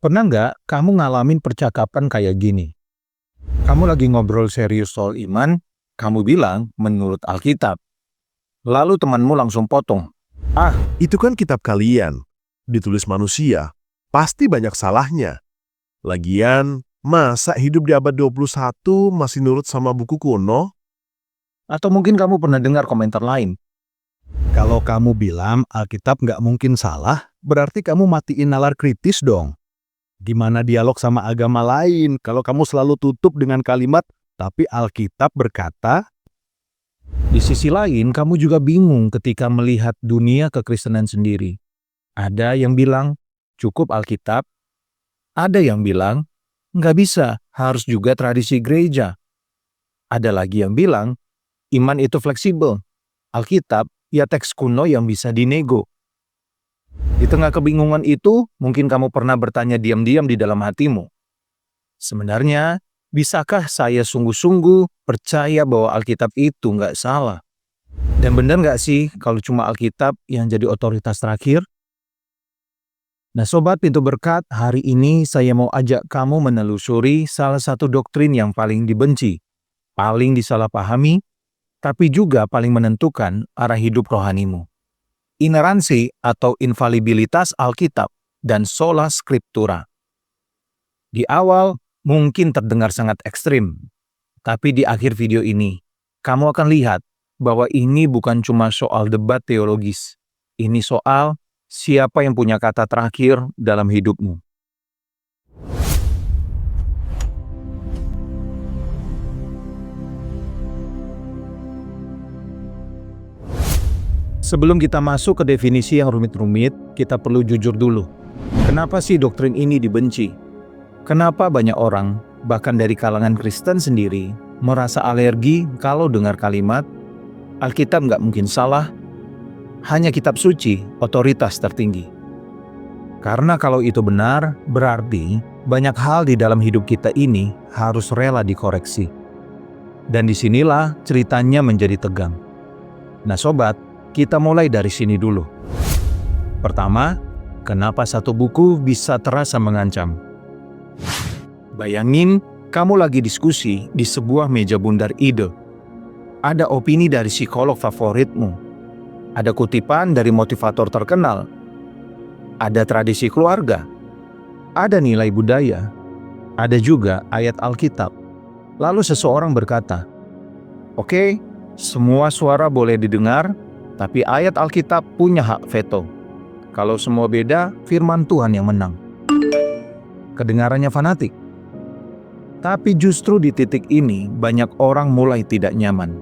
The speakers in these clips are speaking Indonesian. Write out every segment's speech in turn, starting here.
Pernah nggak kamu ngalamin percakapan kayak gini? Kamu lagi ngobrol serius soal iman, kamu bilang menurut Alkitab. Lalu temanmu langsung potong. Itu kan kitab kalian, ditulis manusia, pasti banyak salahnya. Lagian, masa hidup di abad 21 masih nurut sama buku kuno? Atau mungkin kamu pernah dengar komentar lain. Kalau kamu bilang Alkitab nggak mungkin salah, berarti kamu matiin nalar kritis dong. Gimana dialog sama agama lain kalau kamu selalu tutup dengan kalimat, tapi Alkitab berkata. Di sisi lain, kamu juga bingung ketika melihat dunia kekristenan sendiri. Ada yang bilang, cukup Alkitab. Ada yang bilang, nggak bisa, harus juga tradisi gereja. Ada lagi yang bilang, iman itu fleksibel. Alkitab, ya teks kuno yang bisa dinego. Di tengah kebingungan itu, mungkin kamu pernah bertanya diam-diam di dalam hatimu. Sebenarnya, bisakah saya sungguh-sungguh percaya bahwa Alkitab itu nggak salah? Dan benar nggak sih kalau cuma Alkitab yang jadi otoritas terakhir? Nah Sobat Pintu Berkat, hari ini saya mau ajak kamu menelusuri salah satu doktrin yang paling dibenci, paling disalahpahami, tapi juga paling menentukan arah hidup rohanimu. Ineransi atau infalibilitas Alkitab dan sola scriptura. Di awal mungkin terdengar sangat ekstrim, tapi di akhir video ini, kamu akan lihat bahwa ini bukan cuma soal debat teologis. Ini soal siapa yang punya kata terakhir dalam hidupmu. Sebelum kita masuk ke definisi yang rumit-rumit, kita perlu jujur dulu. Kenapa sih doktrin ini dibenci? Kenapa banyak orang, bahkan dari kalangan Kristen sendiri, merasa alergi kalau dengar kalimat, Alkitab nggak mungkin salah, hanya kitab suci, otoritas tertinggi. Karena kalau itu benar, berarti banyak hal di dalam hidup kita ini harus rela dikoreksi. Dan disinilah ceritanya menjadi tegang. Nah Sobat, kita mulai dari sini dulu. Pertama, kenapa satu buku bisa terasa mengancam? Bayangin, kamu lagi diskusi di sebuah meja bundar ide. Ada opini dari psikolog favoritmu. Ada kutipan dari motivator terkenal. Ada tradisi keluarga. Ada nilai budaya. Ada juga ayat Alkitab. Lalu seseorang berkata, "Oke, semua suara boleh didengar, tapi ayat Alkitab punya hak veto. Kalau semua beda, firman Tuhan yang menang." Kedengarannya fanatik. Tapi justru di titik ini banyak orang mulai tidak nyaman.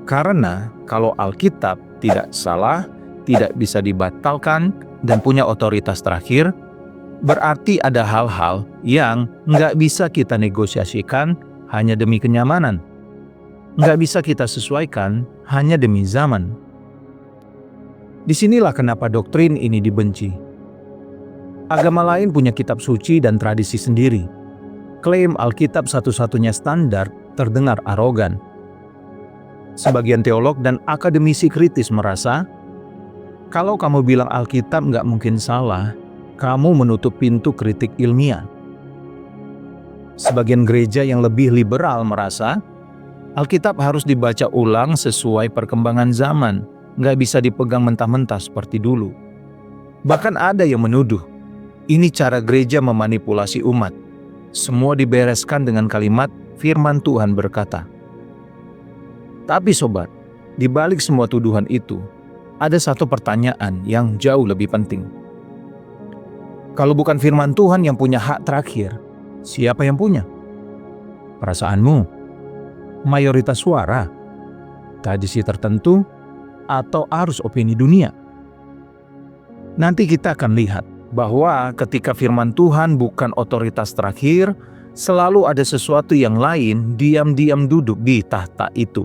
Karena kalau Alkitab tidak salah, tidak bisa dibatalkan, dan punya otoritas terakhir, berarti ada hal-hal yang nggak bisa kita negosiasikan hanya demi kenyamanan. Nggak bisa kita sesuaikan hanya demi zaman. Disinilah kenapa doktrin ini dibenci. Agama lain punya kitab suci dan tradisi sendiri. Klaim Alkitab satu-satunya standar terdengar arogan. Sebagian teolog dan akademisi kritis merasa, kalau kamu bilang Alkitab nggak mungkin salah, kamu menutup pintu kritik ilmiah. Sebagian gereja yang lebih liberal merasa, Alkitab harus dibaca ulang sesuai perkembangan zaman, nggak bisa dipegang mentah-mentah seperti dulu. Bahkan ada yang menuduh, ini cara gereja memanipulasi umat. Semua dibereskan dengan kalimat firman Tuhan berkata. Tapi sobat, di balik semua tuduhan itu, ada satu pertanyaan yang jauh lebih penting. Kalau bukan firman Tuhan yang punya hak terakhir, siapa yang punya? Perasaanmu? Mayoritas suara? Tradisi tertentu? Atau arus opini dunia? Nanti kita akan lihat bahwa ketika firman Tuhan bukan otoritas terakhir, selalu ada sesuatu yang lain diam-diam duduk di tahta itu.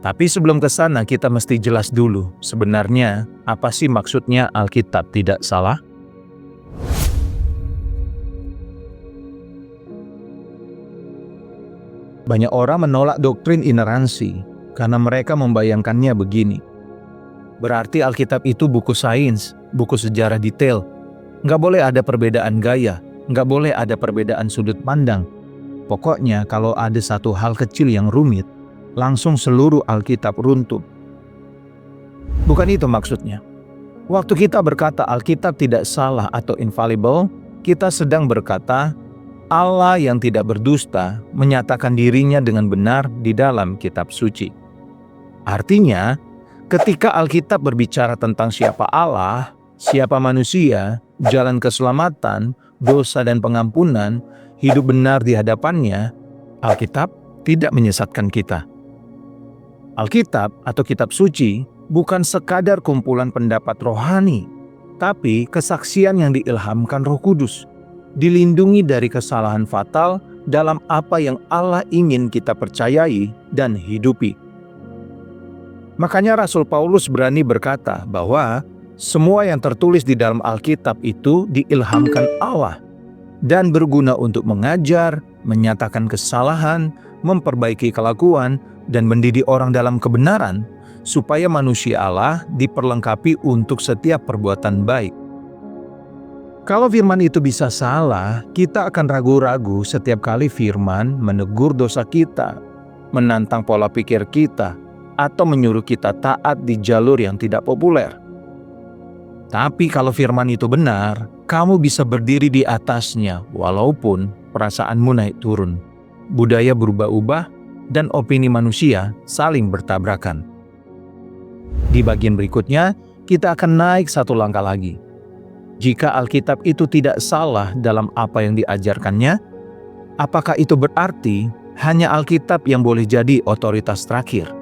Tapi sebelum ke sana kita mesti jelas dulu, sebenarnya apa sih maksudnya Alkitab tidak salah? Banyak orang menolak doktrin ineransi karena mereka membayangkannya begini. Berarti Alkitab itu buku sains, buku sejarah detail. Nggak boleh ada perbedaan gaya, nggak boleh ada perbedaan sudut pandang. Pokoknya kalau ada satu hal kecil yang rumit, langsung seluruh Alkitab runtuh. Bukan itu maksudnya. Waktu kita berkata Alkitab tidak salah atau infallible, kita sedang berkata Allah yang tidak berdusta menyatakan dirinya dengan benar di dalam kitab suci. Artinya, ketika Alkitab berbicara tentang siapa Allah, siapa manusia, jalan keselamatan, dosa dan pengampunan, hidup benar di hadapannya, Alkitab tidak menyesatkan kita. Alkitab atau kitab suci bukan sekadar kumpulan pendapat rohani, tapi kesaksian yang diilhamkan Roh Kudus, dilindungi dari kesalahan fatal dalam apa yang Allah ingin kita percayai dan hidupi. Makanya Rasul Paulus berani berkata bahwa semua yang tertulis di dalam Alkitab itu diilhamkan Allah dan berguna untuk mengajar, menyatakan kesalahan, memperbaiki kelakuan, dan mendidik orang dalam kebenaran, supaya manusia Allah diperlengkapi untuk setiap perbuatan baik. Kalau firman itu bisa salah, kita akan ragu-ragu setiap kali firman menegur dosa kita, menantang pola pikir kita, atau menyuruh kita taat di jalur yang tidak populer. Tapi kalau firman itu benar, kamu bisa berdiri di atasnya walaupun perasaanmu naik turun, budaya berubah-ubah, dan opini manusia saling bertabrakan. Di bagian berikutnya, kita akan naik satu langkah lagi. Jika Alkitab itu tidak salah dalam apa yang diajarkannya, apakah itu berarti hanya Alkitab yang boleh jadi otoritas terakhir?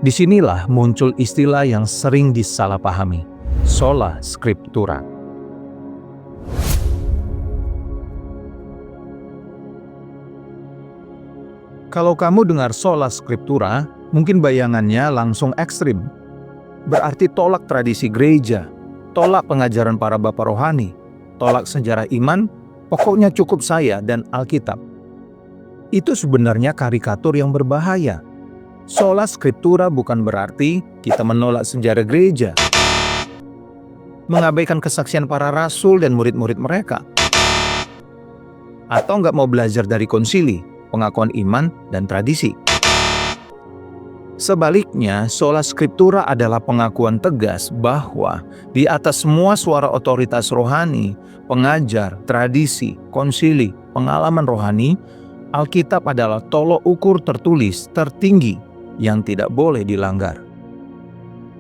Disinilah muncul istilah yang sering disalahpahami, sola scriptura. Kalau kamu dengar sola scriptura, mungkin bayangannya langsung ekstrim. Berarti tolak tradisi gereja, tolak pengajaran para bapak rohani, tolak sejarah iman, pokoknya cukup saya dan Alkitab. Itu sebenarnya karikatur yang berbahaya. Sola scriptura bukan berarti kita menolak sejarah gereja, mengabaikan kesaksian para rasul dan murid-murid mereka, atau nggak mau belajar dari konsili, pengakuan iman, dan tradisi. Sebaliknya, sola scriptura adalah pengakuan tegas bahwa di atas semua suara otoritas rohani, pengajar, tradisi, konsili, pengalaman rohani, Alkitab adalah tolok ukur tertulis tertinggi yang tidak boleh dilanggar.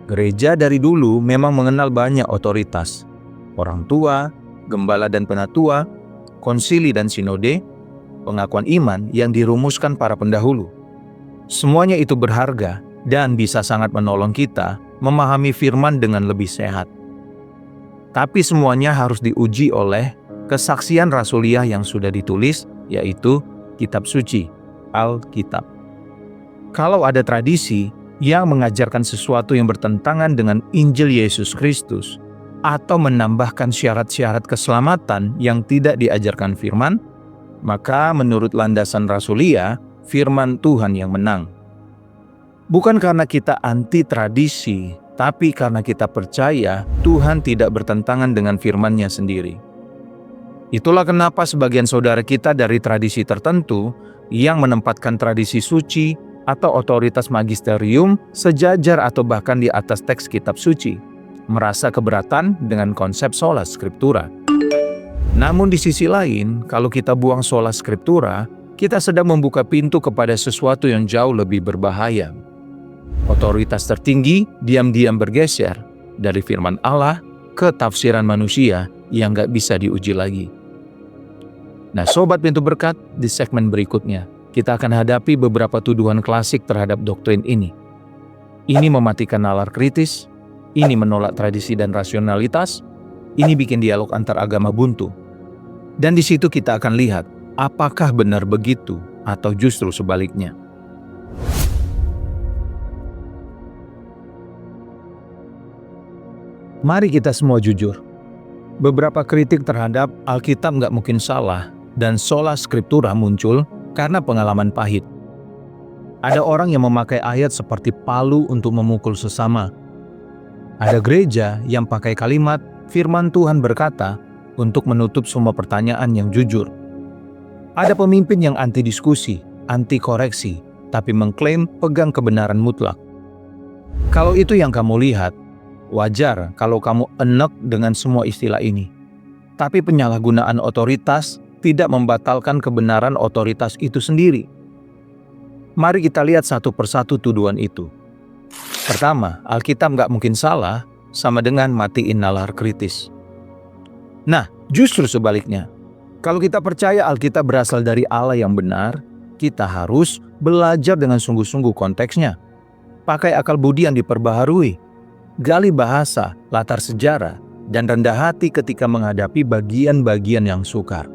Gereja dari dulu memang mengenal banyak otoritas, orang tua, gembala dan penatua, konsili dan sinode, pengakuan iman yang dirumuskan para pendahulu. Semuanya itu berharga dan bisa sangat menolong kita memahami firman dengan lebih sehat. Tapi semuanya harus diuji oleh kesaksian rasuliah yang sudah ditulis, yaitu kitab suci, Alkitab. Kalau ada tradisi yang mengajarkan sesuatu yang bertentangan dengan Injil Yesus Kristus atau menambahkan syarat-syarat keselamatan yang tidak diajarkan firman, maka menurut landasan rasulia, firman Tuhan yang menang. Bukan karena kita anti tradisi, tapi karena kita percaya Tuhan tidak bertentangan dengan firman-Nya sendiri. Itulah kenapa sebagian saudara kita dari tradisi tertentu yang menempatkan tradisi suci atau otoritas magisterium sejajar atau bahkan di atas teks kitab suci, merasa keberatan dengan konsep sola scriptura. Namun di sisi lain, kalau kita buang sola scriptura, kita sedang membuka pintu kepada sesuatu yang jauh lebih berbahaya. Otoritas tertinggi diam-diam bergeser dari firman Allah ke tafsiran manusia yang gak bisa diuji lagi. Nah, Sobat Pintu Berkat, di segmen berikutnya, kita akan hadapi beberapa tuduhan klasik terhadap doktrin ini. Ini mematikan nalar kritis, ini menolak tradisi dan rasionalitas, ini bikin dialog antar agama buntu. Dan di situ kita akan lihat, apakah benar begitu atau justru sebaliknya. Mari kita semua jujur. Beberapa kritik terhadap Alkitab nggak mungkin salah dan sola scriptura muncul karena pengalaman pahit. Ada orang yang memakai ayat seperti palu untuk memukul sesama. Ada gereja yang pakai kalimat firman Tuhan berkata untuk menutup semua pertanyaan yang jujur. Ada pemimpin yang anti diskusi, anti koreksi, tapi mengklaim pegang kebenaran mutlak. Kalau itu yang kamu lihat, wajar kalau kamu enek dengan semua istilah ini. Tapi penyalahgunaan otoritas tidak membatalkan kebenaran otoritas itu sendiri. Mari kita lihat satu persatu tuduhan itu. Pertama, Alkitab nggak mungkin salah sama dengan matiin nalar kritis. Nah, justru sebaliknya. Kalau kita percaya Alkitab berasal dari Allah yang benar, kita harus belajar dengan sungguh-sungguh konteksnya. Pakai akal budi yang diperbaharui, gali bahasa, latar sejarah, dan rendah hati ketika menghadapi bagian-bagian yang sukar.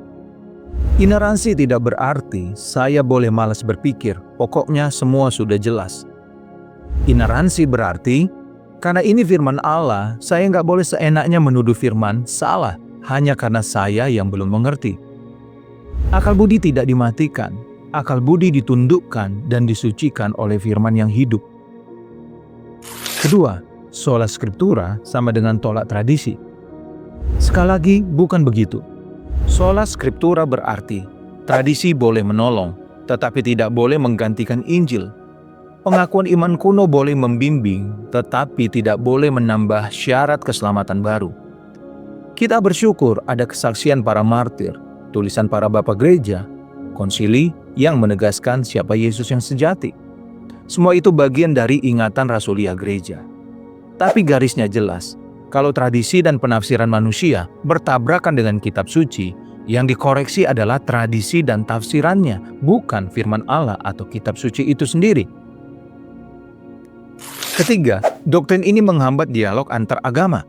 Ineransi tidak berarti saya boleh malas berpikir, pokoknya semua sudah jelas. Ineransi berarti, karena ini firman Allah, saya nggak boleh seenaknya menuduh firman salah, hanya karena saya yang belum mengerti. Akal budi tidak dimatikan, akal budi ditundukkan dan disucikan oleh firman yang hidup. Kedua, sola scriptura sama dengan tolak tradisi. Sekali lagi, bukan begitu. Sola scriptura berarti tradisi boleh menolong, tetapi tidak boleh menggantikan Injil. Pengakuan iman kuno boleh membimbing, tetapi tidak boleh menambah syarat keselamatan baru. Kita bersyukur ada kesaksian para martir, tulisan para bapak gereja, konsili yang menegaskan siapa Yesus yang sejati. Semua itu bagian dari ingatan rasulia gereja. Tapi garisnya jelas, kalau tradisi dan penafsiran manusia bertabrakan dengan kitab suci, yang dikoreksi adalah tradisi dan tafsirannya, bukan firman Allah atau kitab suci itu sendiri. Ketiga, doktrin ini menghambat dialog antar agama.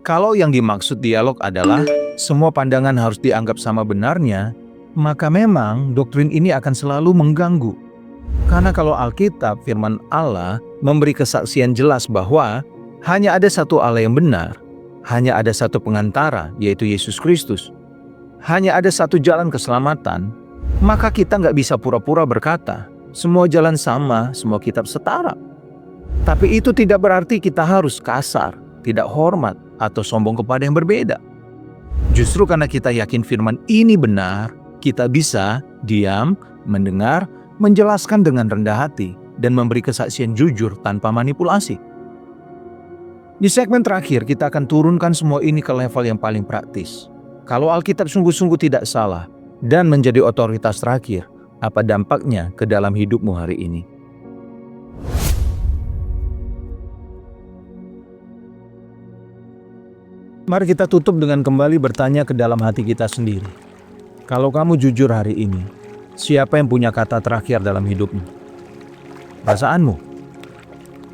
Kalau yang dimaksud dialog adalah semua pandangan harus dianggap sama benarnya, maka memang doktrin ini akan selalu mengganggu. Karena kalau Alkitab, firman Allah, memberi kesaksian jelas bahwa hanya ada satu Allah yang benar, hanya ada satu pengantara, yaitu Yesus Kristus, hanya ada satu jalan keselamatan, maka kita nggak bisa pura-pura berkata, semua jalan sama, semua kitab setara. Tapi itu tidak berarti kita harus kasar, tidak hormat, atau sombong kepada yang berbeda. Justru karena kita yakin firman ini benar, kita bisa diam, mendengar, menjelaskan dengan rendah hati, dan memberi kesaksian jujur tanpa manipulasi. Di segmen terakhir, kita akan turunkan semua ini ke level yang paling praktis. Kalau Alkitab sungguh-sungguh tidak salah dan menjadi otoritas terakhir, apa dampaknya ke dalam hidupmu hari ini? Mari kita tutup dengan kembali bertanya ke dalam hati kita sendiri. Kalau kamu jujur hari ini, siapa yang punya kata terakhir dalam hidupmu? Perasaanmu?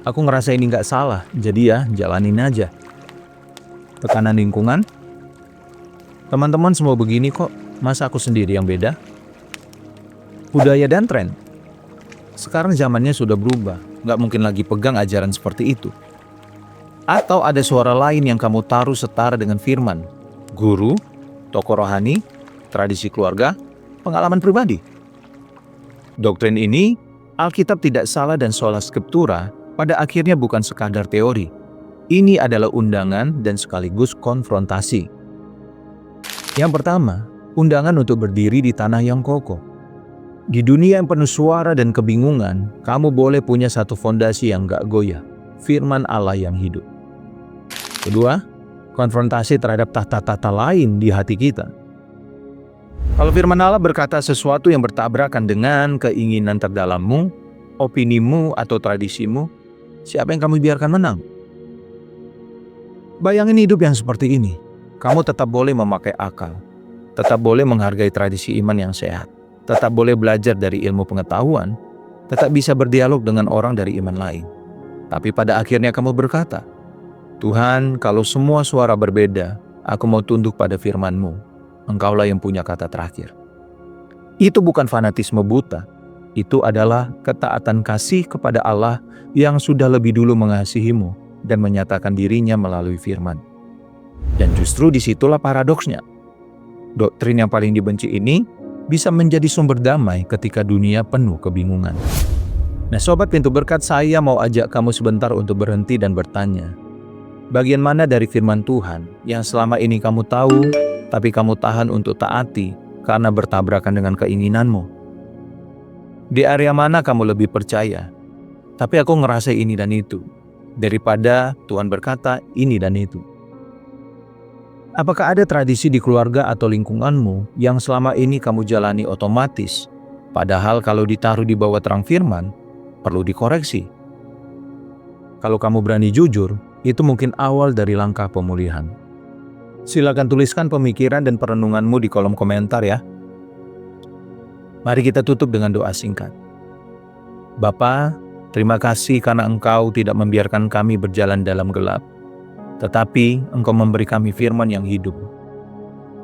Aku ngerasa ini nggak salah, jadi ya jalanin aja. Tekanan lingkungan? Teman-teman semua begini kok, masa aku sendiri yang beda? Budaya dan tren? Sekarang zamannya sudah berubah, nggak mungkin lagi pegang ajaran seperti itu. Atau ada suara lain yang kamu taruh setara dengan firman, guru, tokoh rohani, tradisi keluarga, pengalaman pribadi. Doktrin ini, Alkitab tidak salah dan sola scriptura, pada akhirnya bukan sekadar teori. Ini adalah undangan dan sekaligus konfrontasi. Yang pertama, undangan untuk berdiri di tanah yang kokoh. Di dunia yang penuh suara dan kebingungan, kamu boleh punya satu fondasi yang gak goyah, firman Allah yang hidup. Kedua, konfrontasi terhadap tahta-tahta lain di hati kita. Kalau firman Allah berkata sesuatu yang bertabrakan dengan keinginan terdalammu, opinimu atau tradisimu, siapa yang kamu biarkan menang? Bayangin hidup yang seperti ini. Kamu tetap boleh memakai akal, tetap boleh menghargai tradisi iman yang sehat, tetap boleh belajar dari ilmu pengetahuan, tetap bisa berdialog dengan orang dari iman lain. Tapi pada akhirnya kamu berkata, Tuhan, kalau semua suara berbeda, aku mau tunduk pada firman-Mu. Engkaulah yang punya kata terakhir. Itu bukan fanatisme buta. Itu adalah ketaatan kasih kepada Allah yang sudah lebih dulu mengasihimu dan menyatakan dirinya melalui firman. Dan justru disitulah paradoksnya. Doktrin yang paling dibenci ini bisa menjadi sumber damai ketika dunia penuh kebingungan. Nah, Sobat Pintu Berkat, saya mau ajak kamu sebentar untuk berhenti dan bertanya. Bagian mana dari firman Tuhan yang selama ini kamu tahu, tapi kamu tahan untuk taati karena bertabrakan dengan keinginanmu? Di area mana kamu lebih percaya, tapi aku ngerasa ini dan itu, daripada Tuhan berkata ini dan itu? Apakah ada tradisi di keluarga atau lingkunganmu yang selama ini kamu jalani otomatis, padahal kalau ditaruh di bawah terang firman, perlu dikoreksi? Kalau kamu berani jujur, itu mungkin awal dari langkah pemulihan. Silakan tuliskan pemikiran dan perenunganmu di kolom komentar ya. Mari kita tutup dengan doa singkat. Bapa, terima kasih karena Engkau tidak membiarkan kami berjalan dalam gelap, tetapi Engkau memberi kami firman yang hidup.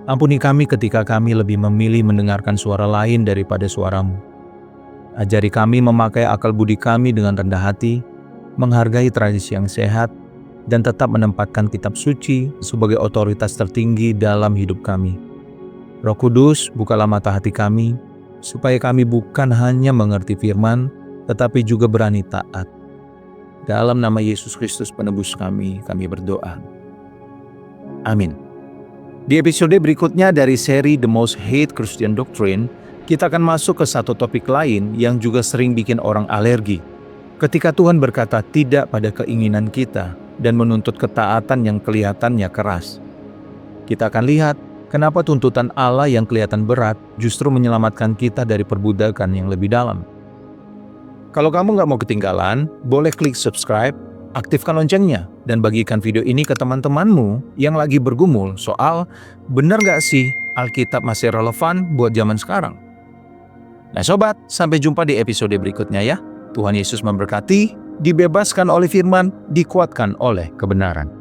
Ampuni kami ketika kami lebih memilih mendengarkan suara lain daripada suara-Mu. Ajari kami memakai akal budi kami dengan rendah hati, menghargai tradisi yang sehat, dan tetap menempatkan kitab suci sebagai otoritas tertinggi dalam hidup kami. Roh Kudus, bukalah mata hati kami, supaya kami bukan hanya mengerti firman, tetapi juga berani taat. Dalam nama Yesus Kristus penebus kami berdoa. Amin. Di episode berikutnya dari seri The Most Hate Christian Doctrine, kita akan masuk ke satu topik lain yang juga sering bikin orang alergi. Ketika Tuhan berkata tidak pada keinginan kita dan menuntut ketaatan yang kelihatannya keras. Kita akan lihat kenapa tuntutan Allah yang kelihatan berat justru menyelamatkan kita dari perbudakan yang lebih dalam. Kalau kamu nggak mau ketinggalan, boleh klik subscribe, aktifkan loncengnya, dan bagikan video ini ke teman-temanmu yang lagi bergumul soal benar nggak sih Alkitab masih relevan buat zaman sekarang? Nah sobat, sampai jumpa di episode berikutnya ya. Tuhan Yesus memberkati, dibebaskan oleh firman, dikuatkan oleh kebenaran.